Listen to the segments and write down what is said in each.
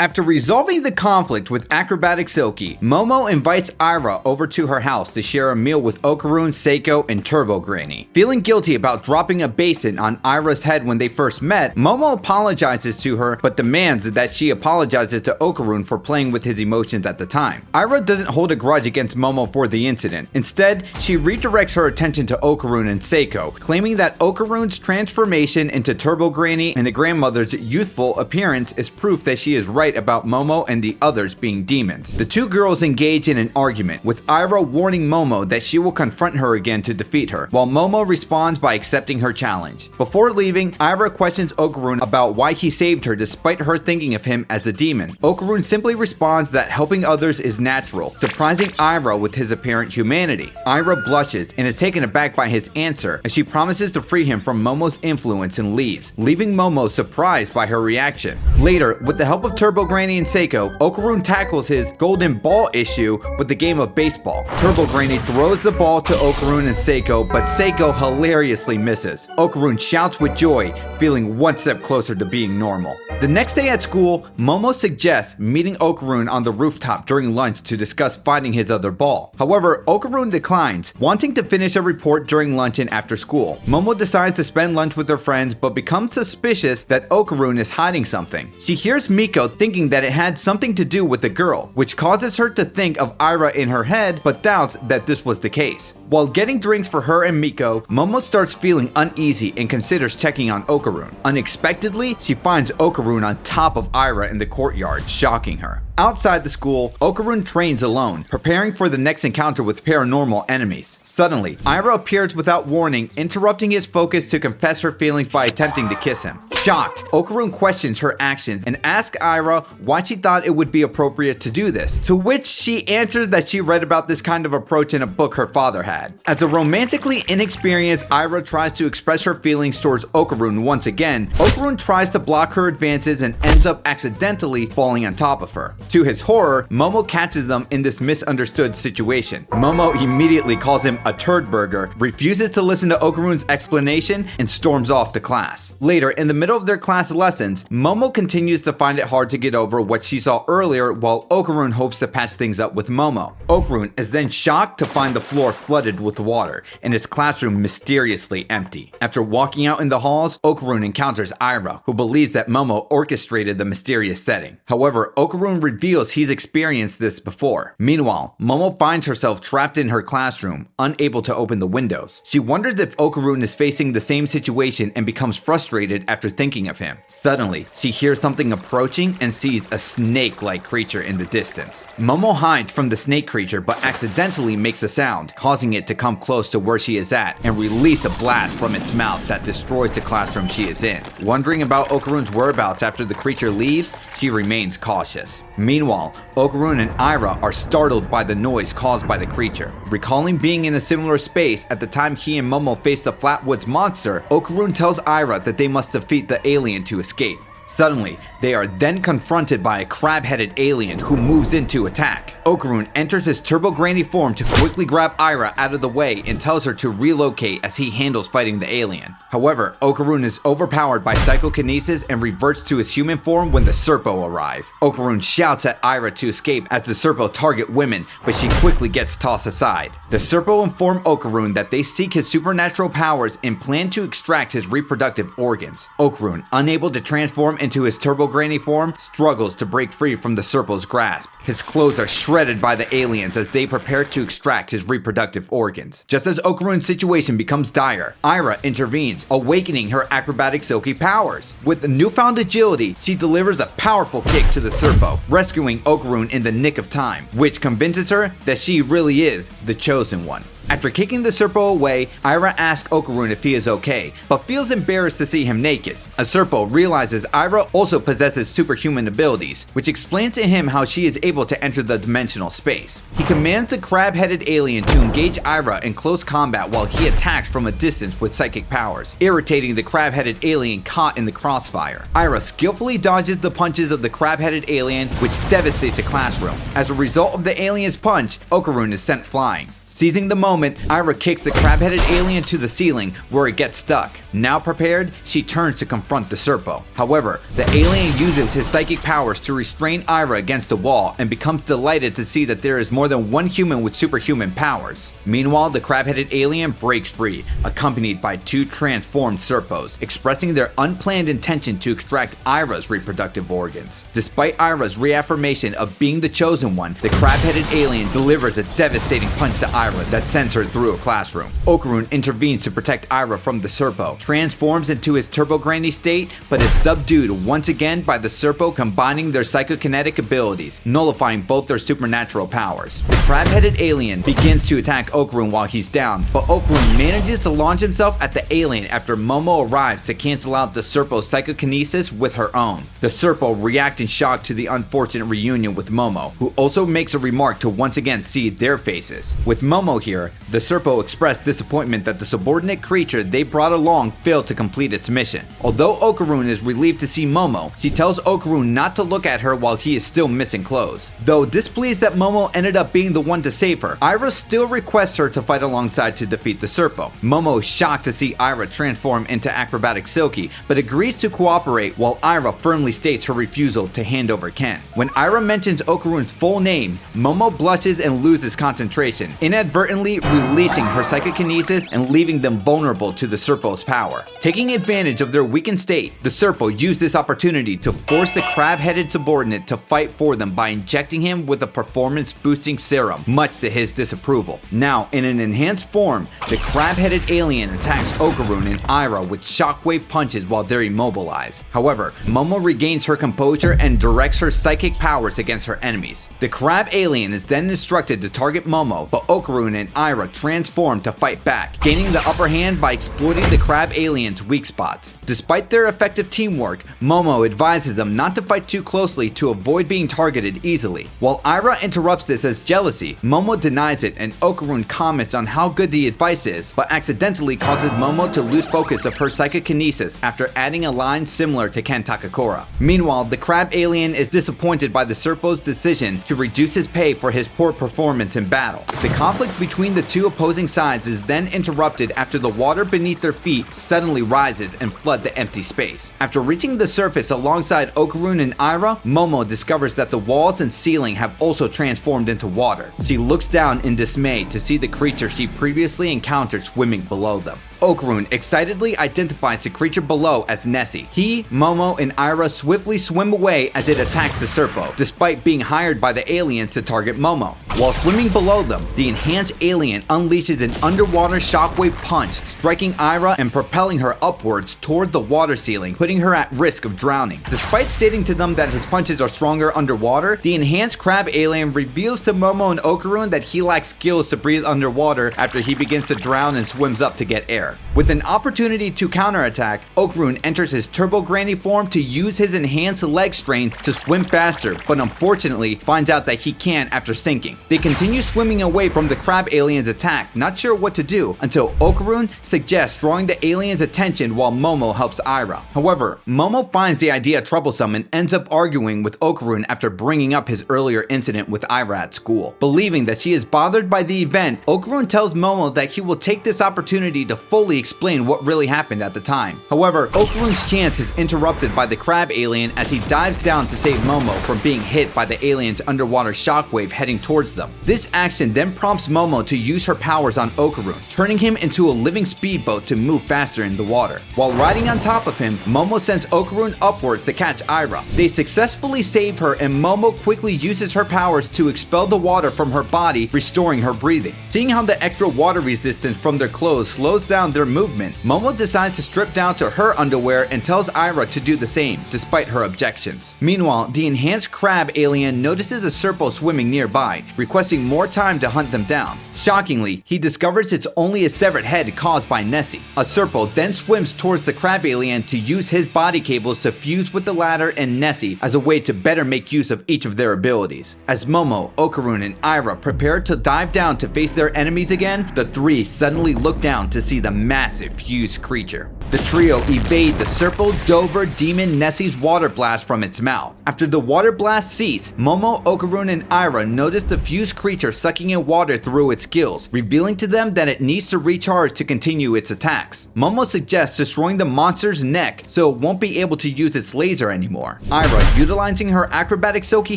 After resolving the conflict with acrobatic Silky, Momo invites Aira over to her house to share a meal with Okarun, Seiko, and Turbo Granny. Feeling guilty about dropping a basin on Aira's head when they first met, Momo apologizes to her but demands that she apologizes to Okarun for playing with his emotions at the time. Aira doesn't hold a grudge against Momo for the incident. Instead, she redirects her attention to Okarun and Seiko, claiming that Okarun's transformation into Turbo Granny and the grandmother's youthful appearance is proof that she is right about Momo and the others being demons. The two girls engage in an argument, with Aira warning Momo that she will confront her again to defeat her, while Momo responds by accepting her challenge. Before leaving, Aira questions Okarun about why he saved her despite her thinking of him as a demon. Okarun simply responds that helping others is natural, surprising Aira with his apparent humanity. Aira blushes and is taken aback by his answer as she promises to free him from Momo's influence and leaves, leaving Momo surprised by her reaction. Later, with the help of Turbo Granny and Seiko, Okarun tackles his golden ball issue with the game of baseball. Turbo Granny throws the ball to Okarun and Seiko, but Seiko hilariously misses. Okarun shouts with joy, feeling one step closer to being normal. The next day at school, Momo suggests meeting Okarun on the rooftop during lunch to discuss finding his other ball. However, Okarun declines, wanting to finish a report during lunch and after school. Momo decides to spend lunch with her friends but becomes suspicious that Okarun is hiding something. She hears Miko thinking that it had something to do with the girl, which causes her to think of Aira in her head but doubts that this was the case. While getting drinks for her and Miko, Momo starts feeling uneasy and considers checking on Okarun. Unexpectedly, she finds Okarun on top of Aira in the courtyard, shocking her. Outside the school, Okarun trains alone, preparing for the next encounter with paranormal enemies. Suddenly, Aira appears without warning, interrupting his focus to confess her feelings by attempting to kiss him. Shocked, Okarun questions her actions and asks Aira why she thought it would be appropriate to do this, to which she answers that she read about this kind of approach in a book her father had. As a romantically inexperienced Aira tries to express her feelings towards Okarun once again, Okarun tries to block her advances and ends up accidentally falling on top of her. To his horror, Momo catches them in this misunderstood situation. Momo immediately calls him a turd burger, refuses to listen to Okarun's explanation, and storms off to class. Later, in the middle of their class lessons, Momo continues to find it hard to get over what she saw earlier while Okarun hopes to patch things up with Momo. Okarun is then shocked to find the floor flooded with water and his classroom mysteriously empty. After walking out in the halls, Okarun encounters Aira, who believes that Momo orchestrated the mysterious setting. However, Okarun reveals he's experienced this before. Meanwhile, Momo finds herself trapped in her classroom, unable to open the windows. She wonders if Okarun is facing the same situation and becomes frustrated after thinking of him. Suddenly, she hears something approaching and sees a snake-like creature in the distance. Momo hides from the snake creature but accidentally makes a sound, causing it to come close to where she is at and release a blast from its mouth that destroys the classroom she is in. Wondering about Okarun's whereabouts after the creature leaves, she remains cautious. Meanwhile, Okarun and Aira are startled by the noise caused by the creature. Recalling being in a similar space at the time he and Momo faced the Flatwoods monster, Okarun tells Aira that they must defeat the alien to escape. Suddenly, they are then confronted by a crab-headed alien who moves in to attack. Okarun enters his Turbo Granny form to quickly grab Aira out of the way and tells her to relocate as he handles fighting the alien. However, Okarun is overpowered by psychokinesis and reverts to his human form when the Serpo arrive. Okarun shouts at Aira to escape as the Serpo target women, but she quickly gets tossed aside. The Serpo inform Okarun that they seek his supernatural powers and plan to extract his reproductive organs. Okarun, unable to transform into his Turbo Granny form, struggles to break free from the Serpo's grasp. His clothes are shredded by the aliens as they prepare to extract his reproductive organs. Just as Okarun's situation becomes dire, Aira intervenes, awakening her acrobatic Silky powers. With the newfound agility, she delivers a powerful kick to the Serpo, rescuing Okarun in the nick of time, which convinces her that she really is the chosen one. After kicking the Serpo away, Aira asks Okarun if he is okay, but feels embarrassed to see him naked. A Serpo realizes Aira also possesses superhuman abilities, which explains to him how she is able to enter the dimensional space. He commands the crab-headed alien to engage Aira in close combat while he attacks from a distance with psychic powers, irritating the crab-headed alien caught in the crossfire. Aira skillfully dodges the punches of the crab-headed alien, which devastates a classroom. As a result of the alien's punch, Okarun is sent flying. Seizing the moment, Aira kicks the crab-headed alien to the ceiling where it gets stuck. Now prepared, she turns to confront the Serpo. However, the alien uses his psychic powers to restrain Aira against the wall and becomes delighted to see that there is more than one human with superhuman powers. Meanwhile, the crab-headed alien breaks free, accompanied by two transformed Serpos, expressing their unplanned intention to extract Aira's reproductive organs. Despite Aira's reaffirmation of being the chosen one, the crab-headed alien delivers a devastating punch to Aira that sends her through a classroom. Okarun intervenes to protect Aira from the Serpo, transforms into his Turbo Granny state, but is subdued once again by the Serpo combining their psychokinetic abilities, nullifying both their supernatural powers. The crab-headed alien begins to attack Okarun while he's down, but Okarun manages to launch himself at the alien after Momo arrives to cancel out the Serpo's psychokinesis with her own. The Serpo react in shock to the unfortunate reunion with Momo, who also makes a remark to once again see their faces. With Momo here, the Serpo expressed disappointment that the subordinate creature they brought along failed to complete its mission. Although Okarun is relieved to see Momo, she tells Okarun not to look at her while he is still missing clothes. Though displeased that Momo ended up being the one to save her, Aira still requests her to fight alongside to defeat the Serpo. Momo is shocked to see Aira transform into acrobatic Silky, but agrees to cooperate while Aira firmly states her refusal to hand over Ken. When Aira mentions Okarun's full name, Momo blushes and loses concentration, inadvertently releasing her psychokinesis and leaving them vulnerable to the Serpo's power. Taking advantage of their weakened state, the Serpo used this opportunity to force the crab-headed subordinate to fight for them by injecting him with a performance-boosting serum, much to his disapproval. Now, in an enhanced form, the crab-headed alien attacks Okarun and Aira with shockwave punches while they're immobilized. However, Momo regains her composure and directs her psychic powers against her enemies. The crab alien is then instructed to target Momo, but Okarun and Aira transform to fight back, gaining the upper hand by exploiting the crab alien's weak spots. Despite their effective teamwork, Momo advises them not to fight too closely to avoid being targeted easily. While Aira interrupts this as jealousy, Momo denies it and Okarun comments on how good the advice is, but accidentally causes Momo to lose focus of her psychokinesis after adding a line similar to Ken Takakura. Meanwhile, the crab alien is disappointed by the Serpo's decision to reduce his pay for his poor performance in battle. The conflict between the two opposing sides is then interrupted after the water beneath their feet suddenly rises and floods the empty space. After reaching the surface alongside Okarun and Aira, Momo discovers that the walls and ceiling have also transformed into water. She looks down in dismay to see the creature she previously encountered swimming below them. Okarun excitedly identifies the creature below as Nessie. He, Momo, and Aira swiftly swim away as it attacks the Serpo, despite being hired by the aliens to target Momo. While swimming below them, the enhanced alien unleashes an underwater shockwave punch, striking Aira and propelling her upwards toward the water ceiling, putting her at risk of drowning. Despite stating to them that his punches are stronger underwater, the enhanced crab alien reveals to Momo and Okarun that he lacks skills to breathe underwater after he begins to drown and swims up to get air. With an opportunity to counterattack, Okarun enters his Turbo Granny form to use his enhanced leg strength to swim faster, but unfortunately finds out that he can't after sinking. They continue swimming away from the crab alien's attack, not sure what to do, until Okarun suggests drawing the alien's attention while Momo helps Aira. However, Momo finds the idea troublesome and ends up arguing with Okarun after bringing up his earlier incident with Aira at school. Believing that she is bothered by the event, Okarun tells Momo that he will take this opportunity to fully explain what really happened at the time. However, Okarun's chance is interrupted by the crab alien as he dives down to save Momo from being hit by the alien's underwater shockwave heading towards them. This action then prompts Momo to use her powers on Okarun, turning him into a living speedboat to move faster in the water. While riding on top of him, Momo sends Okarun upwards to catch Aira. They successfully save her and Momo quickly uses her powers to expel the water from her body, restoring her breathing. Seeing how the extra water resistance from their clothes slows down their movement, Momo decides to strip down to her underwear and tells Aira to do the same, despite her objections. Meanwhile, the enhanced crab alien notices a Serpo swimming nearby, requesting more time to hunt them down. Shockingly, he discovers it's only a severed head caused by Nessie. A Serpo then swims towards the crab alien to use his body cables to fuse with the latter and Nessie as a way to better make use of each of their abilities. As Momo, Okarun, and Aira prepare to dive down to face their enemies again, the three suddenly look down to see the massive fused creature. The trio evade the Serpo Dover demon Nessie's water blast from its mouth. After the water blast ceased, Momo, Okarun, and Aira notice the fused creature sucking in water through its skills, revealing to them that it needs to recharge to continue its attacks. Momo suggests destroying the monster's neck so it won't be able to use its laser anymore. Aira, utilizing her acrobatic silky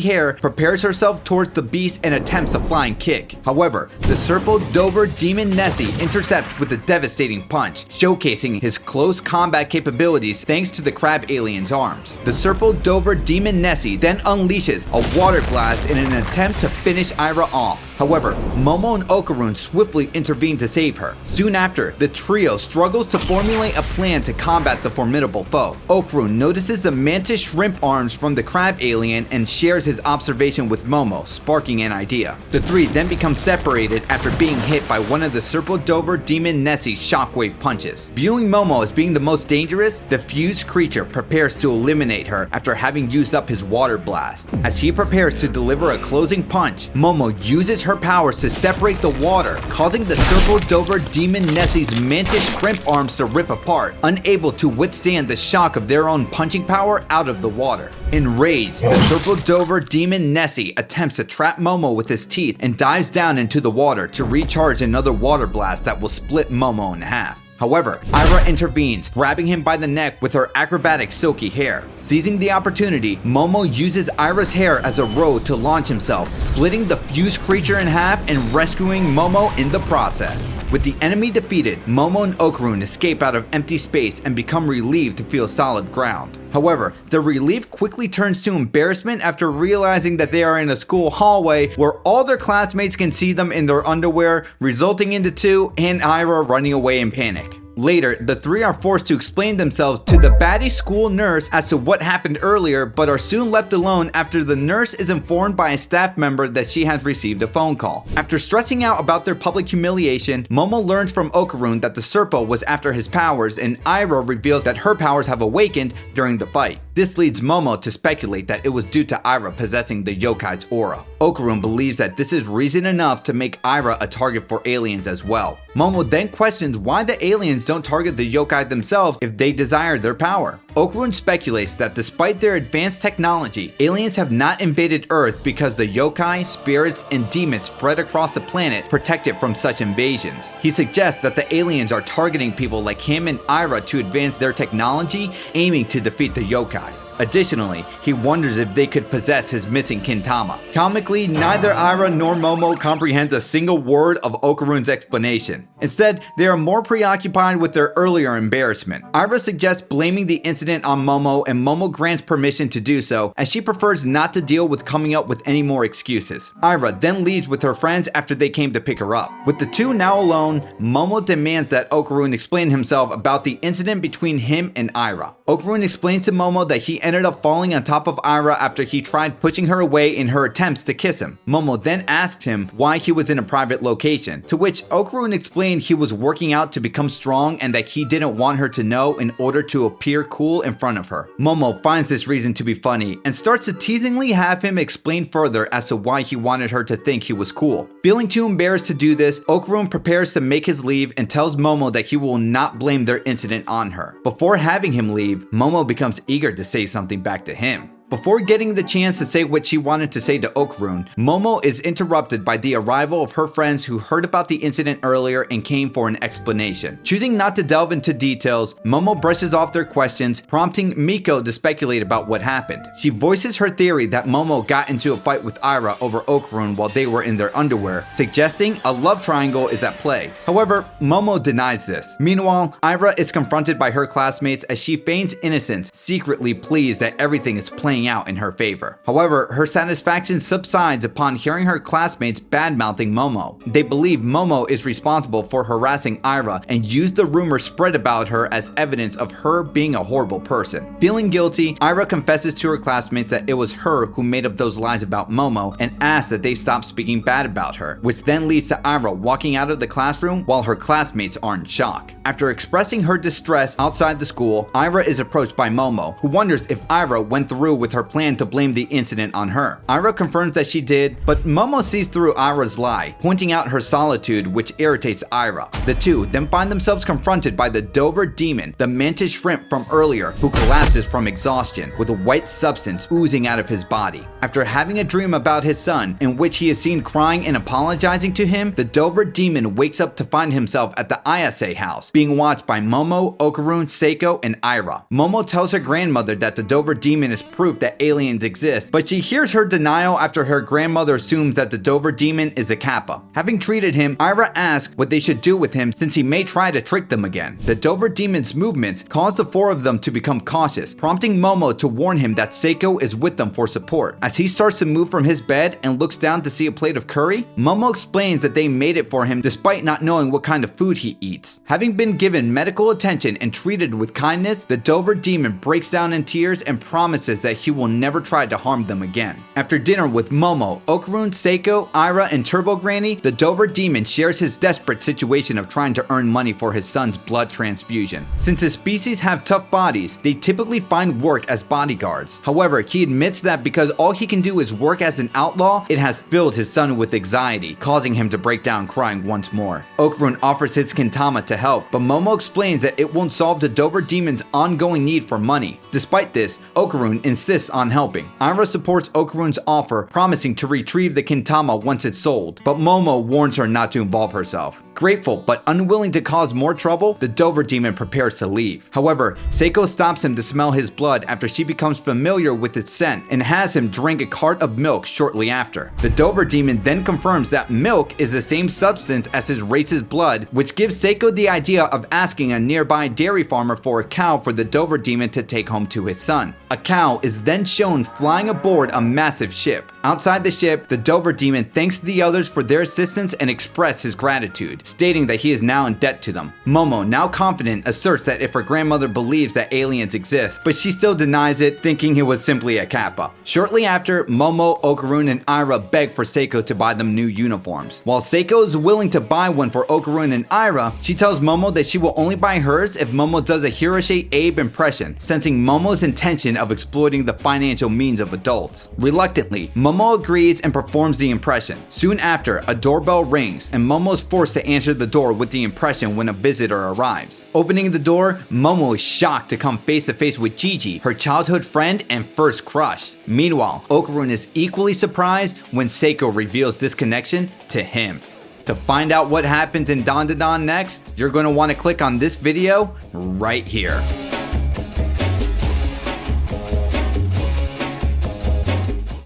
hair, prepares herself towards the beast and attempts a flying kick. However, the Serpo Dover Demon Nessie intercepts with a devastating punch, showcasing his close combat capabilities thanks to the crab alien's arms. The Serpo Dover Demon Nessie then unleashes a water blast in an attempt to finish Aira off. However, Momo and Okarun swiftly intervene to save her. Soon after, the trio struggles to formulate a plan to combat the formidable foe. Okarun notices the mantis shrimp arms from the crab alien and shares his observation with Momo, sparking an idea. The three then become separated after being hit by one of the Serpo Dover Demon Nessie's shockwave punches. Viewing Momo as being the most dangerous, the fused creature prepares to eliminate her after having used up his water blast. As he prepares to deliver a closing punch, Momo uses her powers to separate the water, causing the Serpo Dover Demon Nessie's mantis shrimp arms to rip apart, unable to withstand the shock of their own punching power out of the water. Enraged, the Serpo Dover Demon Nessie attempts to trap Momo with his teeth and dives down into the water to recharge another water blast that will split Momo in half. However, Aira intervenes, grabbing him by the neck with her acrobatic silky hair. Seizing the opportunity, Momo uses Aira's hair as a rope to launch himself, splitting the fused creature in half and rescuing Momo in the process. With the enemy defeated, Momo and Okarun escape out of empty space and become relieved to feel solid ground. However, the relief quickly turns to embarrassment after realizing that they are in a school hallway where all their classmates can see them in their underwear, resulting in the two and Aira running away in panic. Later, the three are forced to explain themselves to the baddie school nurse as to what happened earlier, but are soon left alone after the nurse is informed by a staff member that she has received a phone call. After stressing out about their public humiliation, Momo learns from Okarun that the Serpo was after his powers, and Aira reveals that her powers have awakened during the fight. This leads Momo to speculate that it was due to Aira possessing the yokai's aura. Okarun believes that this is reason enough to make Aira a target for aliens as well. Momo then questions why the aliens don't target the yokai themselves if they desire their power. Okarun speculates that despite their advanced technology, aliens have not invaded Earth because the yokai, spirits, and demons spread across the planet protect it from such invasions. He suggests that the aliens are targeting people like him and Aira to advance their technology, aiming to defeat the yokai. Additionally, he wonders if they could possess his missing Kintama. Comically, neither Aira nor Momo comprehends a single word of Okarun's explanation. Instead, they are more preoccupied with their earlier embarrassment. Aira suggests blaming the incident on Momo, and Momo grants permission to do so, as she prefers not to deal with coming up with any more excuses. Aira then leaves with her friends after they came to pick her up. With the two now alone, Momo demands that Okarun explain himself about the incident between him and Aira. Okarun explains to Momo that he ended up falling on top of Aira after he tried pushing her away in her attempts to kiss him. Momo then asked him why he was in a private location, to which Okarun explained he was working out to become strong and that he didn't want her to know in order to appear cool in front of her. Momo finds this reason to be funny and starts to teasingly have him explain further as to why he wanted her to think he was cool. Feeling too embarrassed to do this, Okarun prepares to make his leave and tells Momo that he will not blame their incident on her. Before having him leave, Momo becomes eager to say something back to him. Before getting the chance to say what she wanted to say to Okarun, Momo is interrupted by the arrival of her friends who heard about the incident earlier and came for an explanation. Choosing not to delve into details, Momo brushes off their questions, prompting Miko to speculate about what happened. She voices her theory that Momo got into a fight with Aira over Okarun while they were in their underwear, suggesting a love triangle is at play. However, Momo denies this. Meanwhile, Aira is confronted by her classmates as she feigns innocence, secretly pleased that everything is playing out in her favor. However, her satisfaction subsides upon hearing her classmates bad-mouthing Momo. They believe Momo is responsible for harassing Aira and use the rumor spread about her as evidence of her being a horrible person. Feeling guilty, Aira confesses to her classmates that it was her who made up those lies about Momo and asks that they stop speaking bad about her, which then leads to Aira walking out of the classroom while her classmates are in shock. After expressing her distress outside the school, Aira is approached by Momo, who wonders if Aira went through with with her plan to blame the incident on her. Aira confirms that she did, but Momo sees through Aira's lie, pointing out her solitude, which irritates Aira. The two then find themselves confronted by the Dover demon, the mantis shrimp from earlier, who collapses from exhaustion with a white substance oozing out of his body. After having a dream about his son, in which he is seen crying and apologizing to him, the Dover demon wakes up to find himself at the Ayase house, being watched by Momo, Okarun, Seiko, and Aira. Momo tells her grandmother that the Dover demon is proof that aliens exist, but she hears her denial after her grandmother assumes that the Dover demon is a Kappa. Having treated him, Aira asks what they should do with him since he may try to trick them again. The Dover demon's movements cause the four of them to become cautious, prompting Momo to warn him that Seiko is with them for support. As he starts to move from his bed and looks down to see a plate of curry, Momo explains that they made it for him despite not knowing what kind of food he eats. Having been given medical attention and treated with kindness, the Dover demon breaks down in tears and promises that he will never try to harm them again. After dinner with Momo, Okarun, Seiko, Aira, and Turbo Granny, the Dover demon shares his desperate situation of trying to earn money for his son's blood transfusion. Since his species have tough bodies, they typically find work as bodyguards. However, he admits that because all he can do is work as an outlaw, it has filled his son with anxiety, causing him to break down crying once more. Okarun offers his kintama to help, but Momo explains that it won't solve the Dover demon's ongoing need for money. Despite this, Okarun insists on helping. Aira supports Okarun's offer, promising to retrieve the kintama once it's sold, but Momo warns her not to involve herself. Grateful but unwilling to cause more trouble, the Dover demon prepares to leave. However, Seiko stops him to smell his blood after she becomes familiar with its scent and has him drink a cart of milk shortly after. The Dover demon then confirms that milk is the same substance as his race's blood, which gives Seiko the idea of asking a nearby dairy farmer for a cow for the Dover demon to take home to his son. A cow is then shown flying aboard a massive ship. Outside the ship, the Dover demon thanks the others for their assistance and expresses his gratitude, stating that he is now in debt to them. Momo, now confident, asserts that if her grandmother believes that aliens exist, but she still denies it, thinking it was simply a Kappa. Shortly after, Momo, Okarun, and Aira beg for Seiko to buy them new uniforms. While Seiko is willing to buy one for Okarun and Aira, she tells Momo that she will only buy hers if Momo does a Hiroshi Abe impression, sensing Momo's intention of exploiting the financial means of adults. Reluctantly, Momo agrees and performs the impression. Soon after, a doorbell rings, and Momo is forced to answer the door with the impression when a visitor arrives. Opening the door, Momo is shocked to come face to face with Gigi, her childhood friend and first crush. Meanwhile, Okarun is equally surprised when Seiko reveals this connection to him. To find out what happens in Dandadan next, you're going to want to click on this video right here.